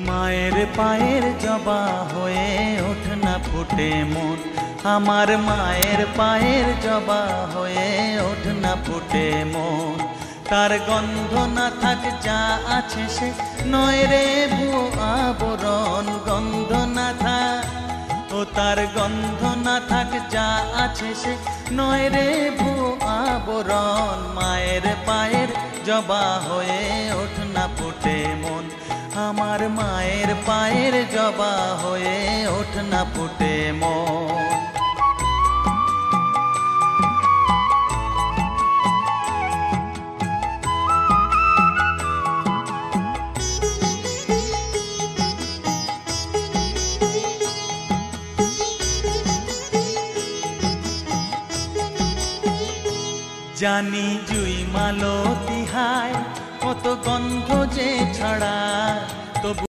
মায়ের পায়ের জবা হয়ে ওঠ না ফুটে মন, আমার মায়ের পায়ের জবা হয়ে ওঠ না ফুটে মন। তার গন্ধ না থাক যা আছে সে নয় রে ভুয়ো আবরণ, গন্ধ না থাক ও তার গন্ধ না থাক যা আছে সে নয় রে ভুয়ো আবরণ। মায়ের পায়ের জবা হয়ে ওঠ না ফুটে মন, আমার মায়ের পায়ের জবা হয়ে ওঠ না ফুটে মন। জানি জুই মালতি হায় কত গন্ধ যে ছড়ায়, তবু